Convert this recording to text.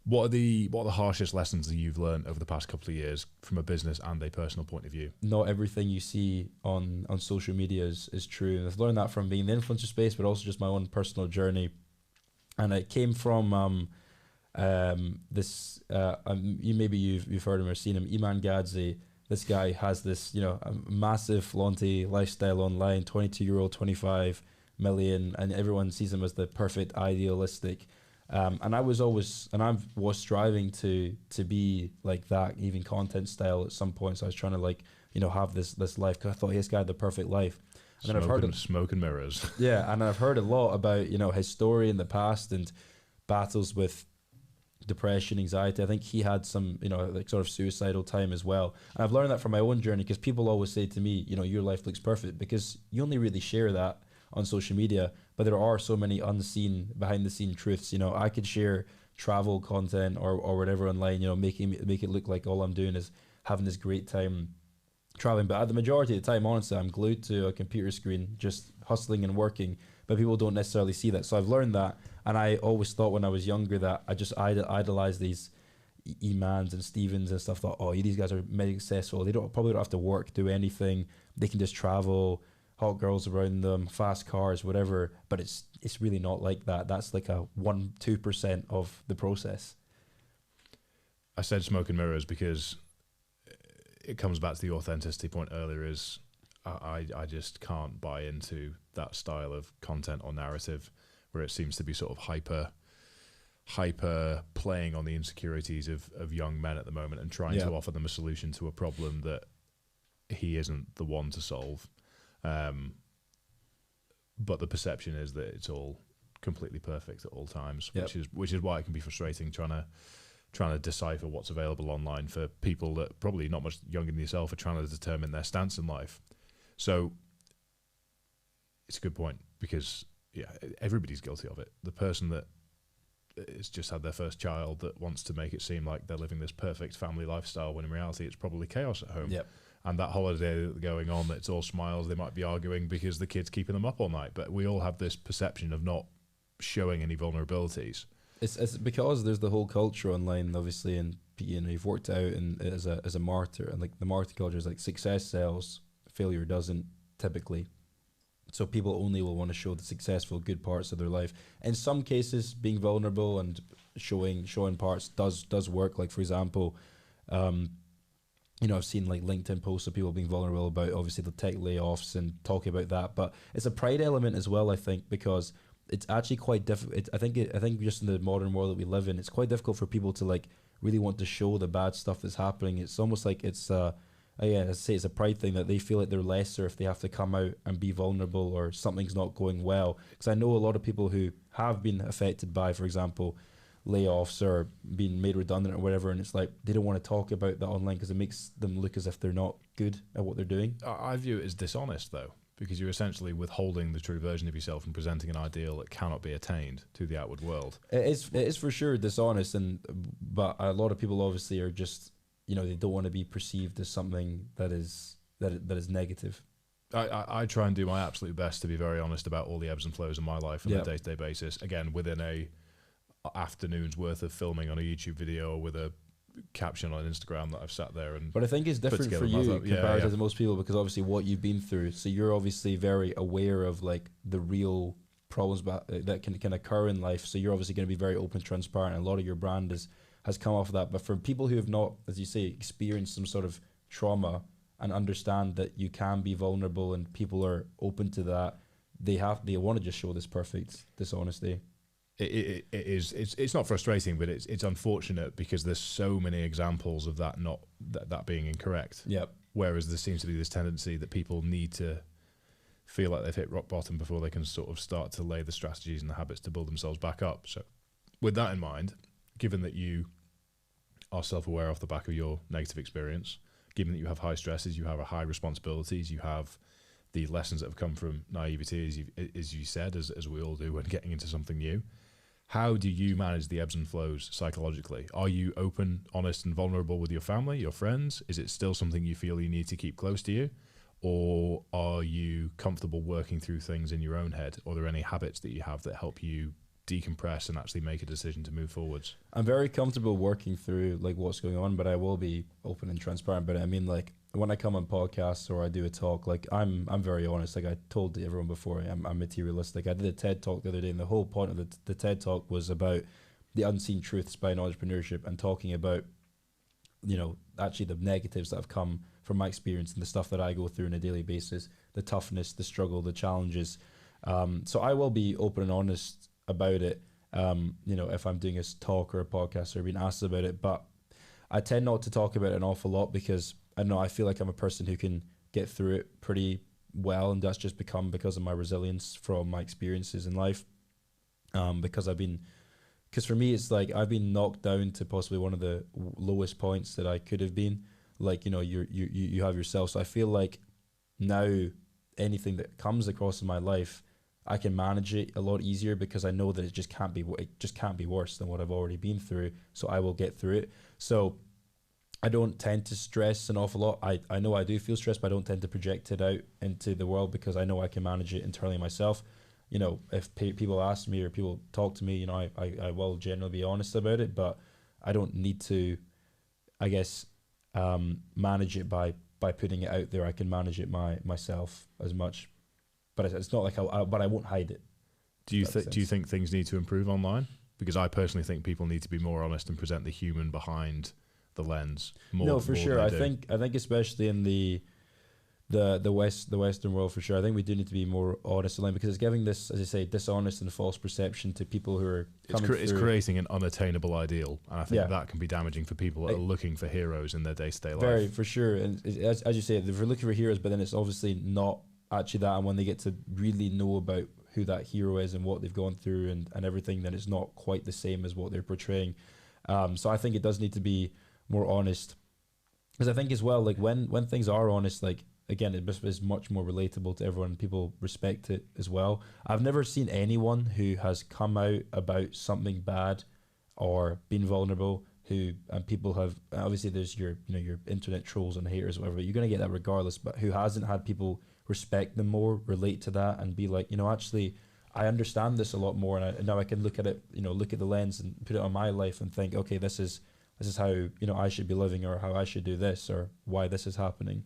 What are the harshest lessons that you've learned over the past couple of years from a business and a personal point of view? Not everything you see on social media is true. And I've learned that from being in the influencer space, but also just my own personal journey. And it came from this. You've heard him or seen him, Iman Gadzi. This guy has this, a massive flaunty lifestyle online. 22-year-old, 25 million, and everyone sees him as the perfect, idealistic. And I was striving to be like that, even content style at some point. So I was trying to have this life, because I thought this guy had the perfect life. And then I've heard smoke and mirrors. Yeah, and I've heard a lot about his story in the past and battles with depression, anxiety. I think he had some sort of suicidal time as well. And I've learned that from my own journey, because people always say to me, your life looks perfect, because you only really share that on social media, but there are so many unseen, behind the scene truths. I could share travel content or whatever online, make it look like all I'm doing is having this great time traveling, but at the majority of the time, honestly, I'm glued to a computer screen, just hustling and working, but people don't necessarily see that. So I've learned that, and I always thought when I was younger that I just idolized these Emans and Stevens and stuff. Thought, these guys are mega successful. They probably don't have to work, do anything. They can just travel, hot girls around them, fast cars, whatever. But it's really not like that. That's like a 1-2% of the process. I said smoke and mirrors because it comes back to the authenticity point earlier. Is I just can't buy into that style of content or narrative where it seems to be sort of hyper playing on the insecurities of young men at the moment and trying to offer them a solution to a problem that he isn't the one to solve. But the perception is that it's all completely perfect at all times, which is why it can be frustrating trying to decipher what's available online for people that probably not much younger than yourself are trying to determine their stance in life. So it's a good point, because everybody's guilty of it. The person that has just had their first child that wants to make it seem like they're living this perfect family lifestyle, when in reality it's probably chaos at home. And that holiday that's going on, that it's all smiles, they might be arguing because the kid's keeping them up all night. But we all have this perception of not showing any vulnerabilities. It's because there's the whole culture online, obviously, and you've worked out as a martyr, and like the martyr culture is like success sells, failure doesn't, typically. So people only will want to show the successful, good parts of their life. In some cases, being vulnerable and showing parts does work. Like, for example, I've seen like LinkedIn posts of people being vulnerable about obviously the tech layoffs and talking about that. But it's a pride element as well, I think, because it's actually quite difficult. I think just in the modern world that we live in, it's quite difficult for people to like really want to show the bad stuff that's happening. It's almost like it's I say it's a pride thing, that they feel like they're lesser if they have to come out and be vulnerable or something's not going well. Because I know a lot of people who have been affected by, for example, layoffs or being made redundant or whatever, and it's like they don't want to talk about that online because it makes them look as if they're not good at what they're doing. I view it as dishonest, though, because you're essentially withholding the true version of yourself and presenting an ideal that cannot be attained to the outward world. It is for sure dishonest, but a lot of people obviously are just, they don't want to be perceived as something that is negative. I try and do my absolute best to be very honest about all the ebbs and flows of my life on a day-to-day basis. Again, within a afternoon's worth of filming on a YouTube video or with a caption on Instagram that I've sat there and. But I think it's different for you compared to most people, because obviously what you've been through. So you're obviously very aware of like the real problems that can occur in life. So you're obviously going to be very open, transparent, and a lot of your brand has come off of that. But for people who have not, as you say, experienced some sort of trauma and understand that you can be vulnerable and people are open to that, they want to just show this perfect dishonesty. It's not frustrating, but it's unfortunate, because there's so many examples of that that being incorrect. Yep. Whereas there seems to be this tendency that people need to feel like they've hit rock bottom before they can sort of start to lay the strategies and the habits to build themselves back up. So with that in mind, given that you are self-aware off the back of your negative experience, given that you have high stresses, you have high responsibilities, you have the lessons that have come from naivety, as you said, as we all do when getting into something new, how do you manage the ebbs and flows psychologically? Are you open, honest, and vulnerable with your family, your friends? Is it still something you feel you need to keep close to you? Or are you comfortable working through things in your own head? Or are there any habits that you have that help you decompress and actually make a decision to move forwards. I'm very comfortable working through like what's going on, but I will be open and transparent. But I mean, like when I come on podcasts or I do a talk, like I'm very honest. Like I told everyone before, I'm materialistic. I did a TED talk the other day, and the whole point of the TED talk was about the unseen truths behind entrepreneurship and talking about, you know, actually the negatives that have come from my experience and the stuff that I go through on a daily basis, the toughness, the struggle, the challenges. So I will be open and honest about it, you know, if I'm doing a talk or a podcast or being asked about it. But I tend not to talk about it an awful lot because I don't know, I feel like I'm a person who can get through it pretty well, and that's just because of my resilience from my experiences in life. Because for me, it's like I've been knocked down to possibly one of the lowest points that I could have been. Like, you know, you have yourself. So I feel like now anything that comes across in my life, I can manage it a lot easier because I know that it just can't be worse than what I've already been through. So I will get through it. So I don't tend to stress an awful lot. I know I do feel stressed, but I don't tend to project it out into the world because I know I can manage it internally myself. You know, if people ask me or people talk to me, you know, I will generally be honest about it, but I don't need to, I guess, manage it by putting it out there. I can manage it myself as much. But it's not like but I won't hide it. Do you think things need to improve online? Because I personally think people need to be more honest and present the human behind the lens more. No, for sure. I think especially in the Western world, for sure. I think we do need to be more honest online because it's giving this, as I say, dishonest and false perception to people who are coming it's creating an unattainable ideal, and I think that can be damaging for people that are looking for heroes in their day-to-day life. Very, for sure. And as you say, if we're looking for heroes, but then it's obviously not actually that, and when they get to really know about who that hero is and what they've gone through and everything, then it's not quite the same as what they're portraying. So I think it does need to be more honest, because I think as well, like when things are honest, like again, it is much more relatable to everyone. People respect it as well. I've never seen anyone who has come out about something bad or been vulnerable and people have, obviously there's your internet trolls and haters or whatever, but you're going to get that regardless, but who hasn't had people respect them more, relate to that, and be like, you know, actually I understand this a lot more, and now I can look at it, you know, look at the lens and put it on my life and think, okay, this is how, you know, I should be living, or how I should do this, or why this is happening.